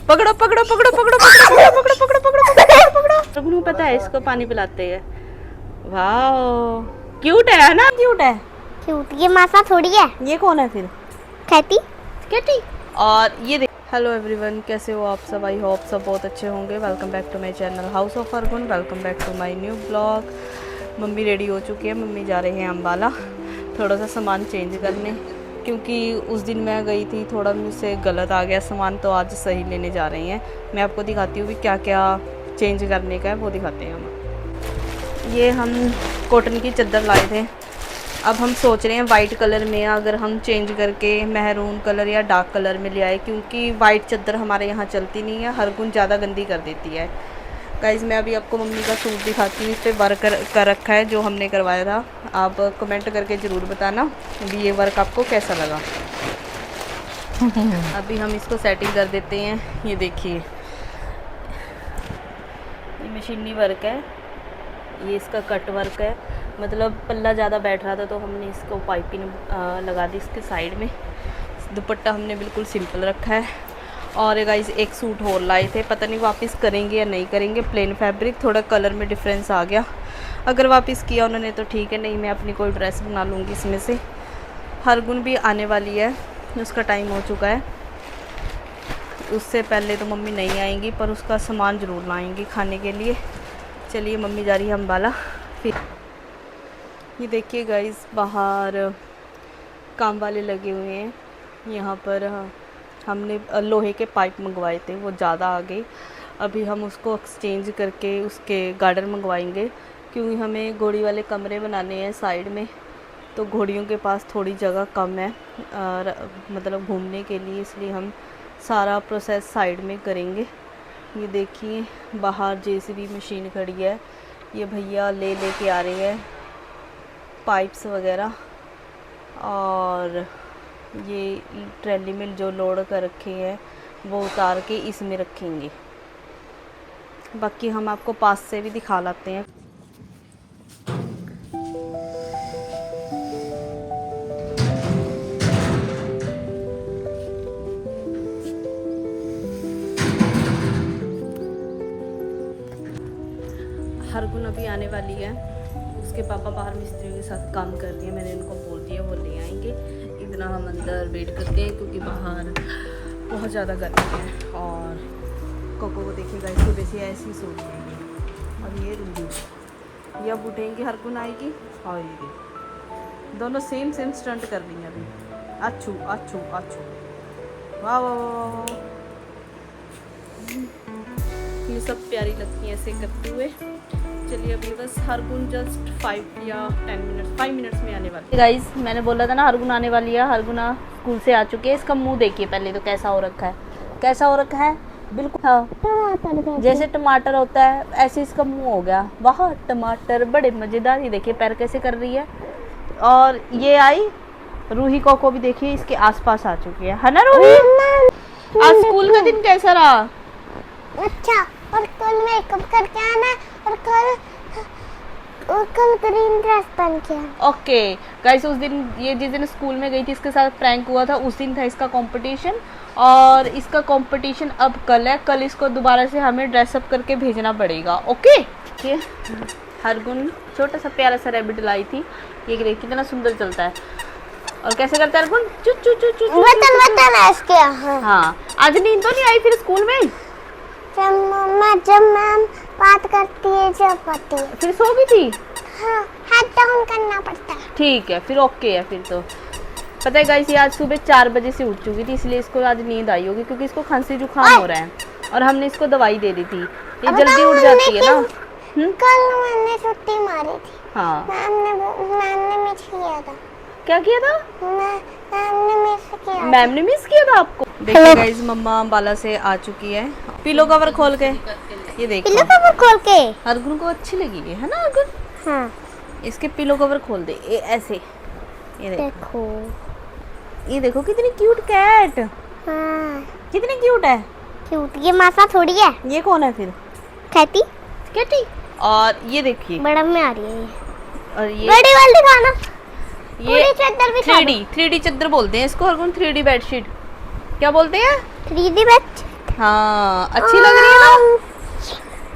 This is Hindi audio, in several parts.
पकड़ो पकड़ो पकड़ो पकड़ो पकड़ो पकड़ो पकड़ो पकड़ो पकड़ो पकड़ो पकड़ो। पता है इसको पानी पिलाते हैं। वाह क्यूट है ना, क्यूट है। क्यूट, ये मासा थोड़ी है। ये कौन है फिर? कैटी। कैटी। और ये देख। हेलो एवरीवन, कैसे हो आप सब? आई होप सब बहुत अच्छे होंगे। Welcome back to my channel house of अर्गुन। Welcome back to my new blog. Mummy ready हो चुकी है, मम्मी जा रहे हैं अम्बाला थोड़ा सा सामान चेंज करने, क्योंकि उस दिन मैं गई थी थोड़ा मुझसे गलत आ गया सामान, तो आज सही लेने जा रही हैं। मैं आपको दिखाती हूँ कि क्या क्या चेंज करने का है, वो दिखाते हैं हम। ये हम कॉटन की चादर लाए थे, अब हम सोच रहे हैं वाइट कलर में अगर हम चेंज करके मैरून कलर या डार्क कलर में ले आए, क्योंकि वाइट चादर हमारे यहाँ चलती नहीं है, हर गुण ज़्यादा गंदी कर देती है। गाइज़ मैं अभी आपको मम्मी का सूट दिखाती हूँ, इस पर वर्क कर रखा है जो हमने करवाया था। आप कमेंट करके ज़रूर बताना भी ये वर्क आपको कैसा लगा। अभी हम इसको सेटिंग कर देते हैं। ये देखिए, ये मशीनी वर्क है, ये इसका कट वर्क है, मतलब पल्ला ज़्यादा बैठ रहा था तो हमने इसको पाइपिंग लगा दी इसके साइड में। दुपट्टा हमने बिल्कुल सिंपल रखा है। और गाइस एक सूट और लाए थे, पता नहीं वापस करेंगे या नहीं करेंगे। प्लेन फैब्रिक, थोड़ा कलर में डिफरेंस आ गया, अगर वापस किया उन्होंने तो ठीक है, नहीं मैं अपनी कोई ड्रेस बना लूँगी इसमें से। हर गुण भी आने वाली है, उसका टाइम हो चुका है। उससे पहले तो मम्मी नहीं आएंगी, पर उसका सामान ज़रूर लाएंगी खाने के लिए। चलिए मम्मी जा रही है अम्बाला। फिर ये देखिए गाइस, बाहर काम वाले लगे हुए हैं। यहाँ पर हमने लोहे के पाइप मंगवाए थे, वो ज़्यादा आ गए। अभी हम उसको एक्सचेंज करके उसके गार्डर मंगवाएंगे, क्योंकि हमें घोड़ी वाले कमरे बनाने हैं साइड में, तो घोड़ियों के पास थोड़ी जगह कम है मतलब घूमने के लिए, इसलिए हम सारा प्रोसेस साइड में करेंगे। ये देखिए बाहर जेसीबी मशीन खड़ी है, ये भैया लेके आ रहे हैं पाइप्स वगैरह, और ये ट्रैली में जो लोड कर रखे हैं वो उतार के इसमें रखेंगे। बाकी हम आपको पास से भी दिखा लाते हैं। हर गुण अभी आने वाली है, उसके पापा बाहर मिस्त्रियों के साथ काम कर रही है, मैंने उनको बोल दिया वो ले आएंगे। इतना हम अंदर वेट करते हैं, क्योंकि बाहर बहुत ज़्यादा गर्मी है। और कोको को देखिएगा, सुबह से ऐसी सो रही है। और ये रूही, ये अब उठेंगे, हर गुण आएगी और ये दोनों सेम स्टंट कर रही हैं अभी। अच्छू अच्छू अच्छू, वाह वाह वाह, ये सब प्यारी लगती हैं ऐसे करते हुए। चलिए अभी बस हर गुण जस्ट 5 या 10 मिनट्स 5 मिनट्स में आने वाली है। गाइस मैंने बोला था ना हर गुण आने वाली है। हर गुना स्कूल से आ चुके हैं। इसका मुंह देखिए पहले तो कैसा हो रखा है, कैसा हो रखा है, बिल्कुल हाँ जैसे टमाटर होता है ऐसे इसका मुंह हो गया। वाह टमाटर बड़े मज़ेदार। ये देखिए पैर कैसे कर रही है। और ये आई रूही को भी देखिए इसके आसपास आ चुकी है ना रूही? आज स्कूल का दिन कैसा रहा? अच्छा, और कल मेकअप करके आना, और कल ग्रीन ड्रेस पहन के आना। ओके गाइस, उस दिन ये जिस दिन स्कूल में गई थी इसके साथ प्रैंक हुआ था, उस दिन था इसका कंपटीशन, और इसका कंपटीशन अब कल है। कल इसको दोबारा से हमें ड्रेसअप करके भेजना पड़ेगा। ओके ये हर गुण छोटा सा प्यारा सा रैबिट लाई थी, ये देखिए कितना सुंदर चलता है। और कैसे करता है हर गुण? चू चू चू चू बता इसके। हाँ आज नींद तो नहीं आई फिर स्कूल में? जब मैम बात करती है जब आती है। फिर सो गई थी? हाँ, हाथ डाउन करना पड़ता है। ठीक है फिर, ओके है फिर तो। पता है गाइस, ये आज सुबह 4 बजे से उठ चुकी थी, इसलिए इसको आज नींद आई होगी, क्योंकि इसको खांसी जुकाम हो रहा है और हमने इसको दवाई दे दी थी। ये जल्दी उठ जाती है ना। कल मैंने छुट्टी मारी थी। हाँ मैम ने मिस किया था। क्या किया था? मैम ने मिस किया था आपको। देखिए गाइस मम्मा अम्बाला से आ चुकी है। पिलो कवर खोल के ये देखो, पिलो कवर खोल के अर्गुन को अच्छी लगी है ना अर्गुन? हाँ, इसके पिलो कवर खोल दे ऐसे। ये देखो कितनी क्यूट कैट। हाँ कितनी क्यूट है। क्यूट, ये मासा थोड़ी है। ये कौन है फिर? कैटी। कैटी। और ये देखिए बड़ा में आ रही है ये। और ये बड़ी वाली दिखाना। ये चादर भी 3D चादर बोलते हैं इसको हर गुण। 3D बेडशीट क्या बोलते हैं? 3D बेड हाँ अच्छी लग रही है ना।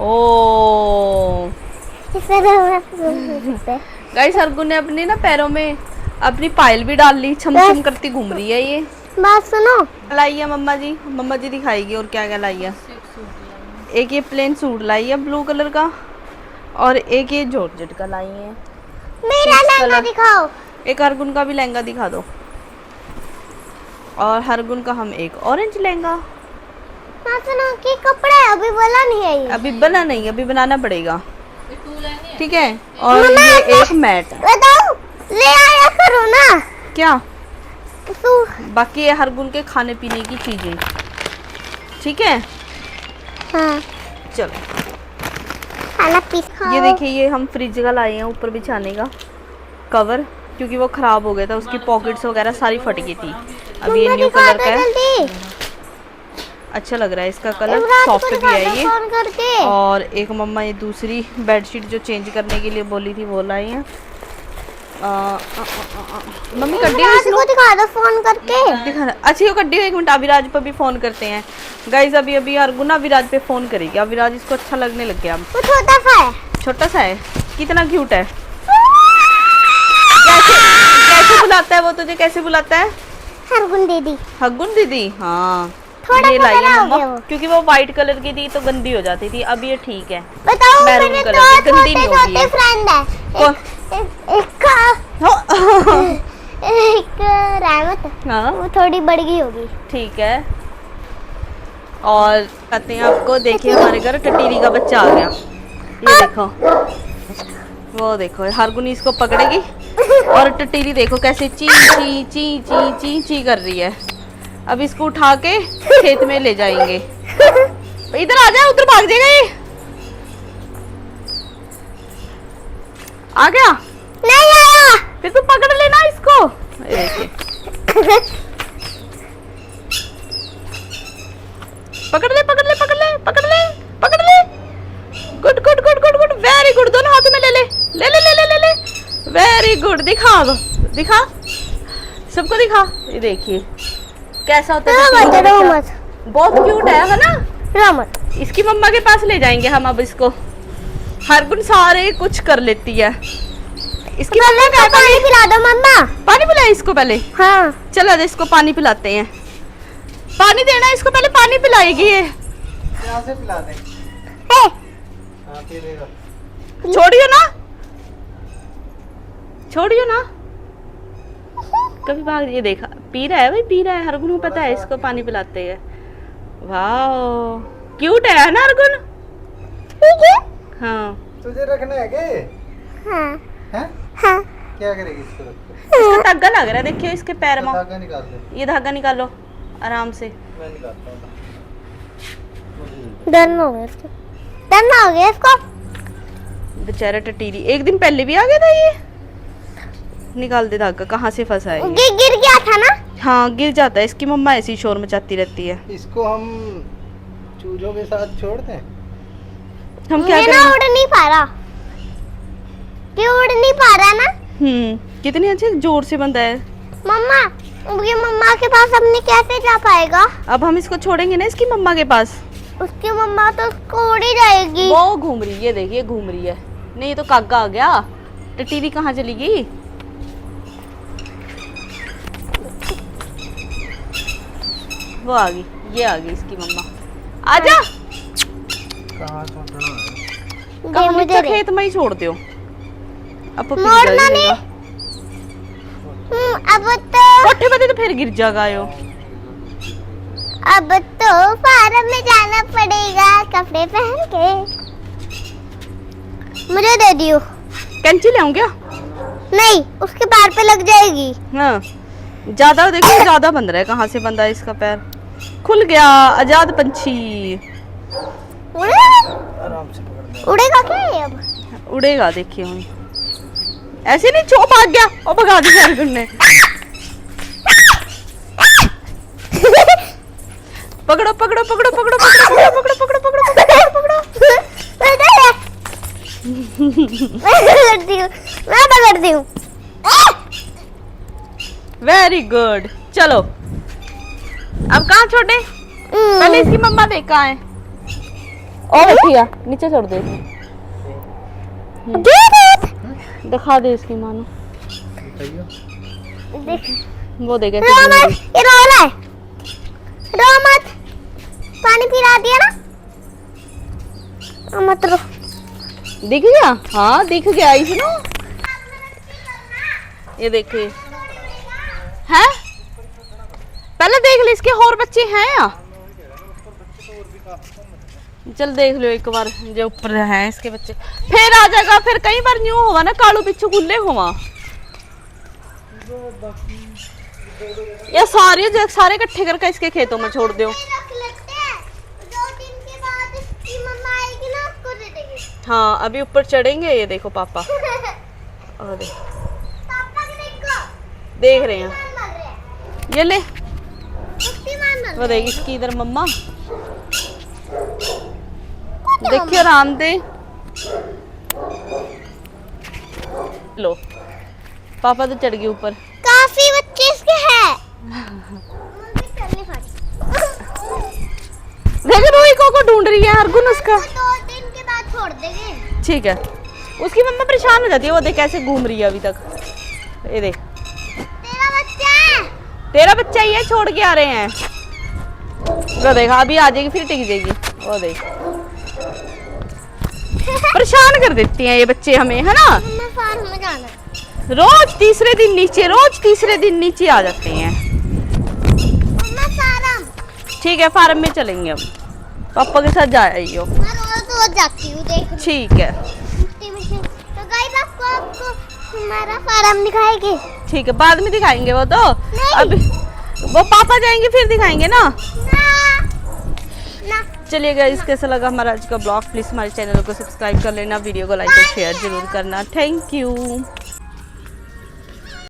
ओ गाइस हरगुन ने अपने ना पैरों में अपनी पायल भी डाल ली, छम छम करती घूम रही है ये। बात सुनो, लाई है मम्मा जी दिखाएगी और क्या क्या लाई है। एक ये प्लेन सूट लाई है ब्लू कलर का, और एक ये जॉर्जेट का लाई है। मेरा लहंगा दिखाओ। एक हरगुन का भी लहंगा दिखा दो, और हरगुन का हम एक ऑरेंज लहंगा। बात सुनो कि कपड़ा है, अभी बोला नहीं है ये। अभी बना नहीं, अभी बनाना पड़ेगा, ठीक है। और ये एक मैट है। बताओ, ले आया करो ना। क्या? तू बाकी ये हरगुन के खाने पीने की चीजें, ठीक है। हाँ चलो खाना पी। ये देखिए, ये हम फ्रिज का लाए हैं ऊपर बिछाने का कवर, क्योंकि वो खराब हो गया था, उसकी पॉकेट्स वगैरह सारी फट गई थी। अब ये न्यू कलर का है, अच्छा लग रहा है, इसका कलर सॉफ्ट भी है ये। और एक मम्मा ये दूसरी बेडशीट जो चेंज करने के लिए बोली थी वो लाई है। मम्मी कड्डी को दिखा दो फोन करके। दिखाना। अच्छा ये कड्डी, एक मिनट अविराज पर भी फोन करते हैं गाइज। अभी अभी हरगुन अविराज पे फोन करेगी, अविराज इसको अच्छा लगने लग गया। वो छोटा सा है, छोटा सा है, कितना क्यूट है। कैसे बुलाता है वो तुझे, कैसे बुलाता है? हरगुन दीदी। हरगुन दीदी, हाँ। थोड़ा ये लाई है पतला हो मम्मा, गया वो। क्योंकि वो व्हाइट कलर की थी तो गंदी हो जाती थी, अब ये ठीक है। बताओ, मैरून मेरे कलर दो की, गंदी नहीं होगी छोटे ये। फ्रेंड है। कौन? एक रहमत, हाँ वो थोड़ी बड़ी होगी। ठीक है। और कहते हैं आपको, देखिए हमारे घर टटीरी का बच्चा आ गया, ये देखो। वो देखो हरगुन इसको पकड़ेगी, और टटीरी देखो कैसे ची ची ची ची ची ची कर रही है। अब इसको उठा के खेत में ले जाएंगे। इधर आ जा, उधर भाग जाएगा ये। आ गया? नहीं आया। फिर तू पकड़ लेना इसको। ये देखिए, पकड़ ले पकड़ ले पकड़ ले पकड़ ले पकड़ ले। Good good good good good, very good. दोनों हाथों में ले ले ले ले ले ले ले ले, वेरी गुड। दिखा अब, दिखा सबको दिखा। ये देखिए कैसा होता है। बहुत क्यूट है ना रामत। इसकी मम्मा के पास ले जाएंगे हम अब इसको। हरगुन सारे कुछ कर लेती है। इसकी मम्मा का पानी पिला दो मम्मा। पानी पिलाए इसको पहले। हाँ चलो इसको पानी पिलाते हैं। पानी देना इसको पहले, पानी पिलाएगी ये। यहाँ से पिला दे। हे, हाँ, पिलेगा। छोड़ियो ना, छोड़ियो ना कभी भाग। ये देखा, पी रहा है भाई, पी रहा है। हरगुन को पता है इसको पानी पिलाते हैं। वाओ क्यूट है ना हरगुन। ठीक है। हाँ तुझे रखना है क्या? हाँ हैं? हाँ। क्या करेगी इसको रख के? इसका धागा लग रहा है, देखियो इसके पैर में। धागा निकाल दे। ये धागा निकालो आराम से। मैं निकालता हूँ। डरना हो गया इसको, डरना हो गया इसको। बेचारा टटीरी, एक दिन पहले भी आ गया था ये। निकाल दे धागा, कहाँ से फंसा है ये? गिर गया था ना। हाँ गिर जाता है, इसकी मम्मा ऐसी शोर मचाती रहती है। इसको हम चूजों के साथ छोड़ दें? हम क्या ये ना करें? उड़ नहीं पा रहा, क्यों उड़ नहीं पा रहा ना। कितने अच्छे जोर से बंधा है। मम्मा, ये मम्मा के पास अपने कैसे जा पाएगा? अब हम इसको छोड़ेंगे ना इसकी मम्मा के पास। उसकी मम्मा तो उसको उड़ ही जाएगी। वो घूम रही है, देखिए घूम रही है। नहीं तो कागा आ गया। टटीरी कहाँ चली गई? वो आ गई, ये आ गई इसकी मम्मा। आजा। कहाँ छोड़ना है? कहाँ मुझे नीचे खेत में ही छोड़ दो। अब पपी मोड़ना गिर नहीं। जाएगा। अब तो कोठे पे तो फिर गिर जाएगा यो। अब तो फार्म में जाना पड़ेगा कपड़े पहन के। मुझे दे दियो। कैंची ले आऊं क्या? नहीं, उसके पैर पे लग जाएगी। हाँ ज्यादा देखो, ज्यादा बंद रहा है। कहाँ से बंदा है इसका पैर? खुल गया। आजाद पंछी आराम से पकड़ ले। उड़ेगा क्या ये अब? उड़ेगा, देखिए हम ऐसे नहीं। चो भाग गया और भगा दी हरगुन ने। पकड़ो पकड़ो पकड़ो पकड़ो पकड़ो पकड़ो पकड़ो पकड़ो पकड़ो पकड़ो मैं पकड़ती हूँ। Very good. चलो अब कहाँ छोड़े? पहले इसकी मम्मा देख कहाँ है। और रखिया नीचे छोड़ दे इसे। दिखा दे इसकी मानो। देख वो देखे रो मत, ये रो रहा है, रो मत, पानी पिला दिया ना, मत रो। दिख गया। हाँ दिख गया इसनो। ये देखिए है, पहले देख ले इसके और बच्चे हैं या चल देख लो एक बार जो ऊपर हैं इसके बच्चे, फिर आ जाएगा। फिर कई बार न्यू होगा ना कालू पिछू खुले हुआ। ये सारे इकट्ठे करके इसके खेतों में छोड़ दो। रख लेते हैं, 2 दिन के बाद इसकी मम्मा आएगी ना, उसको दे देंगे। हाँ अभी ऊपर चढ़ेंगे। ये देखो पापा, और देख, पापा के देखो, देख रहे हैं। मर रहे हैं, ये ले, शक्तिमान मर वो देख इसकी इधर मम्मा। देखिए आराम दे लो। पापा तो चढ़ गए ऊपर। काफी बच्चे इसके हैं। देख रोई को ढूंढ रही है हरगुन उसका। 2 दिन के बाद छोड़ देंगे। ठीक है, उसकी मम्मा परेशान हो जाती है। वो देख कैसे घूम रही है अभी तक। ये देख तेरा बच्चा है। तेरा बच्चा ही है, छोड़ के आ रहे हैं। वो देखा अभी आ जाएगी फिर टिक जाएगी। वो देख परेशान कर देती हैं ये बच्चे हमें, है ना। मम्मा फार्म में जाना है। रोज तीसरे दिन नीचे आ जाते हैं। मम्मा फार्म। ठीक है फार्म में चलेंगे हम, पापा के साथ जा आइयो। मैं रोज जाती हूँ देख। ठीक है तो गाइस आपको हमारा फार्म दिखाएगी। ठीक है, बाद में दिखाएंगे वो तो। नहीं। अभी वो पापा जाएंगे फिर दिखाएंगे ना। ना चलिए गाइस, कैसा लगा हमारा आज का ब्लॉग। प्लीज हमारे चैनल को सब्सक्राइब कर लेना, वीडियो को लाइक और शेयर जरूर करना। Thank you.